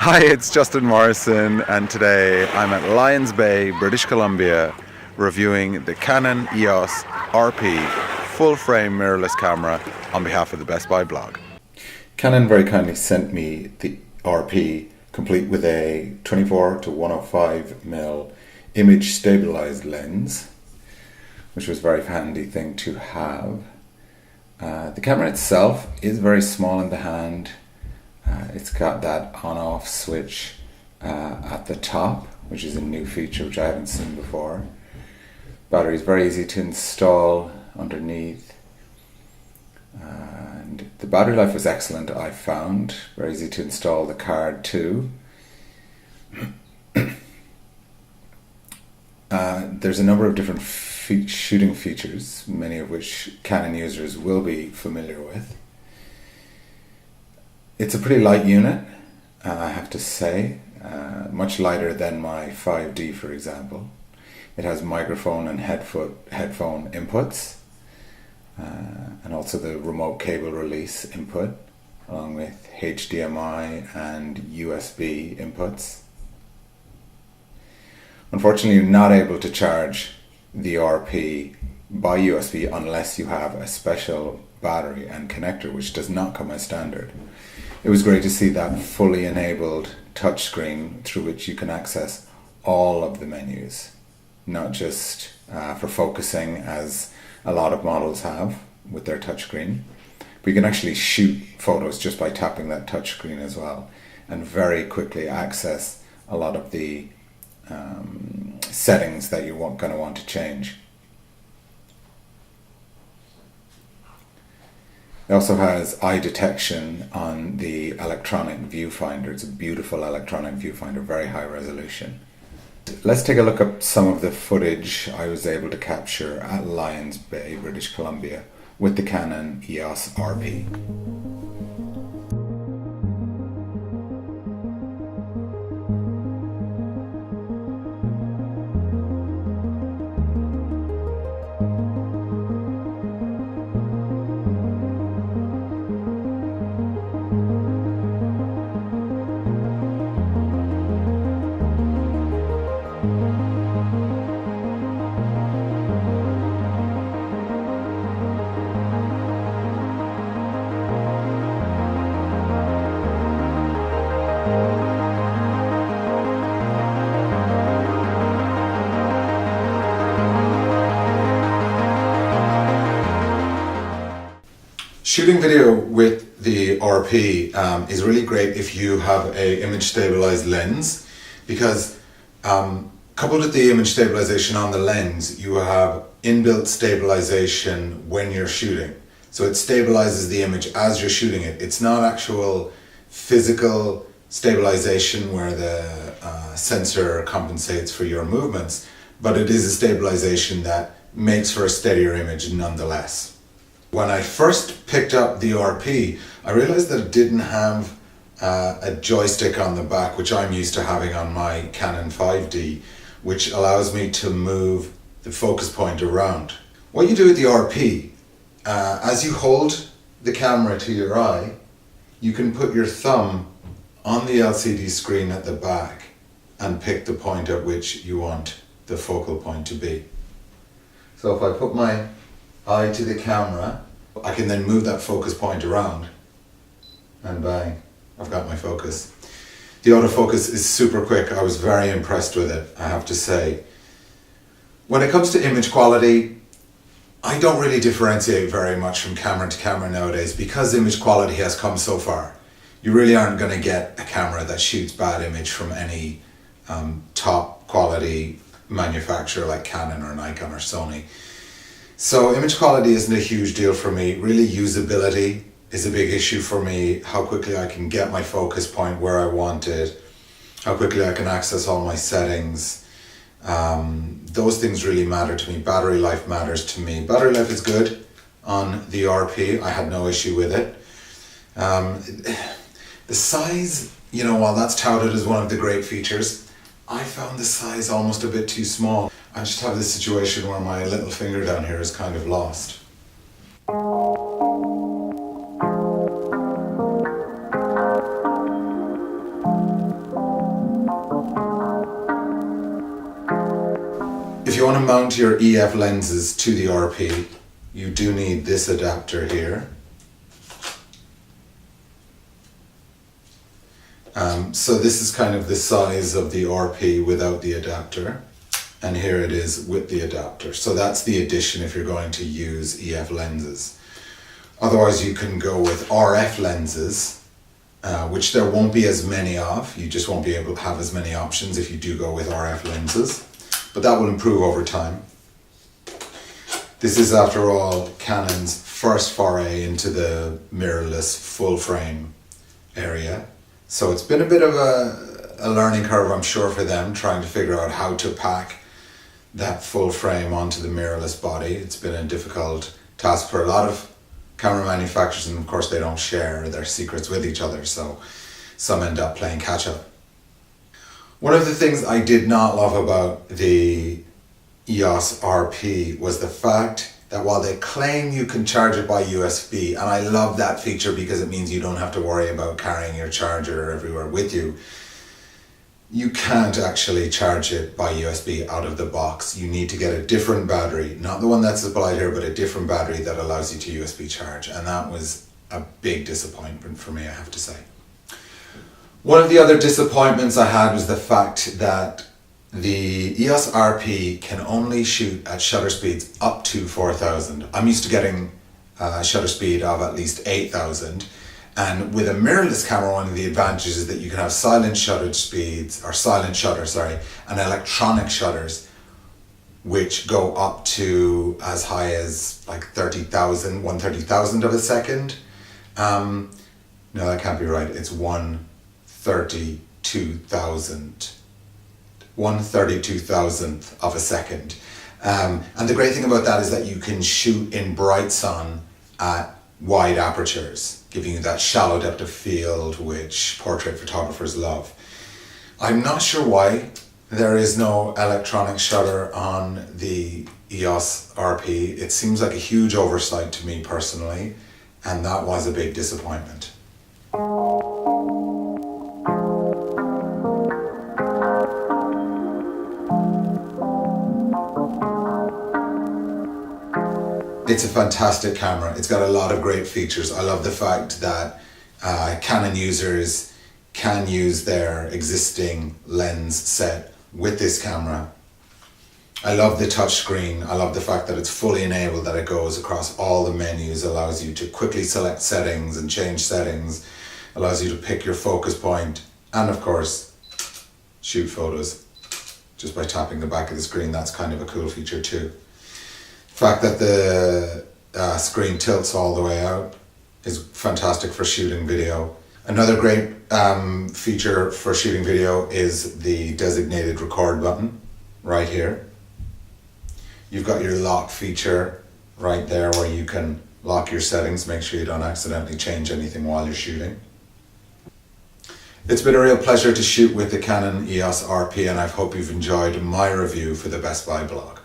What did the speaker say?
Hi, it's Justin Morrison, and today I'm at Lions Bay, British Columbia, reviewing the Canon EOS RP full-frame mirrorless camera on behalf of the Best Buy blog. Canon very kindly sent me the RP complete with a 24 to 105mm image stabilized lens, which was a very handy thing to have. The camera itself is very small in the hand. It's got that on-off switch at the top, which is a new feature which I haven't seen before. Battery is very easy to install underneath, and the battery life was excellent. I found very easy to install the card too. There's a number of different shooting features, many of which Canon users will be familiar with. It's a pretty light unit, I have to say, much lighter than my 5D, for example. It has microphone and headphone inputs, and also the remote cable release input, along with HDMI and USB inputs. Unfortunately, you're not able to charge the RP by USB unless you have a special battery and connector, which does not come as standard. It was great to see that fully enabled touchscreen through which you can access all of the menus, not just for focusing as a lot of models have with their touchscreen. But you can actually shoot photos just by tapping that touchscreen as well, and very quickly access a lot of the settings that you're going to want to change. It also has eye detection on the electronic viewfinder. It's a beautiful electronic viewfinder, very high resolution. Let's take a look at some of the footage I was able to capture at Lions Bay, British Columbia, with the Canon EOS RP. Shooting video with the RP is really great if you have an image stabilized lens, because coupled with the image stabilization on the lens, you have inbuilt stabilization when you're shooting. So it stabilizes the image as you're shooting it. It's not actual physical stabilization where the sensor compensates for your movements, but it is a stabilization that makes for a steadier image nonetheless. When I first picked up the RP, I realized that it didn't have a joystick on the back, which I'm used to having on my Canon 5D, which allows me to move the focus point around. What you do with the RP, as you hold the camera to your eye, you can put your thumb on the LCD screen at the back and pick the point at which you want the focal point to be. So if I put my eye to the camera, I can then move that focus point around, and bang, I've got my focus. The autofocus is super quick. I was very impressed with it, I have to say. When it comes to image quality, I don't really differentiate very much from camera to camera nowadays, because image quality has come so far. You really aren't going to get a camera that shoots bad image from any top quality manufacturer like Canon or Nikon or Sony. So image quality isn't a huge deal for me. Really, usability is a big issue for me. How quickly I can get my focus point where I want it, how quickly I can access all my settings. Those things really matter to me. Battery life matters to me. Battery life is good on the RP. I had no issue with it. The size, while that's touted as one of the great features, I found the size almost a bit too small. I just have this situation where my little finger down here is kind of lost. want to mount your EF lenses to the RP, you do need this adapter here. So this is kind of the size of the RP without the adapter, and here it is with the adapter. So that's the addition if you're going to use EF lenses. Otherwise you can go with RF lenses, which there won't be as many of. You just won't be able to have as many options if you do go with RF lenses, but that will improve over time. This is, after all, Canon's first foray into the mirrorless full frame area. So it's been a bit of a learning curve, I'm sure, for them, trying to figure out how to pack that full frame onto the mirrorless body. It's been a difficult task for a lot of camera manufacturers, and of course they don't share their secrets with each other, so some end up playing catch up. One of the things I did not love about the EOS RP was the fact that while they claim you can charge it by USB, and I love that feature because it means you don't have to worry about carrying your charger everywhere with you, you can't actually charge it by USB out of the box. You need to get a different battery, not the one that's supplied here, but a different battery that allows you to USB charge, and that was a big disappointment for me, I have to say. One of the other disappointments I had was the fact that the EOS RP can only shoot at shutter speeds up to 4,000. I'm used to getting a shutter speed of at least 8,000. And with a mirrorless camera, one of the advantages is that you can have silent shutter speeds, or silent shutter, sorry, and electronic shutters, which go up to as high as like 30,000, 1/30,000 of a second. No, that can't be right. It's 1/32,000th of a second. And the great thing about that is that you can shoot in bright sun at wide apertures, giving you that shallow depth of field which portrait photographers love. I'm not sure why there is no electronic shutter on the EOS RP. It seems like a huge oversight to me personally, and that was a big disappointment. It's a fantastic camera. It's got a lot of great features. I love the fact that Canon users can use their existing lens set with this camera. I love the touchscreen. I love the fact that it's fully enabled, that it goes across all the menus, allows you to quickly select settings and change settings, allows you to pick your focus point, and of course, shoot photos just by tapping the back of the screen. That's kind of a cool feature too. The fact that the screen tilts all the way out is fantastic for shooting video. Another great feature for shooting video is the designated record button right here. You've got your lock feature right there where you can lock your settings, make sure you don't accidentally change anything while you're shooting. It's been a real pleasure to shoot with the Canon EOS RP, and I hope you've enjoyed my review for the Best Buy blog.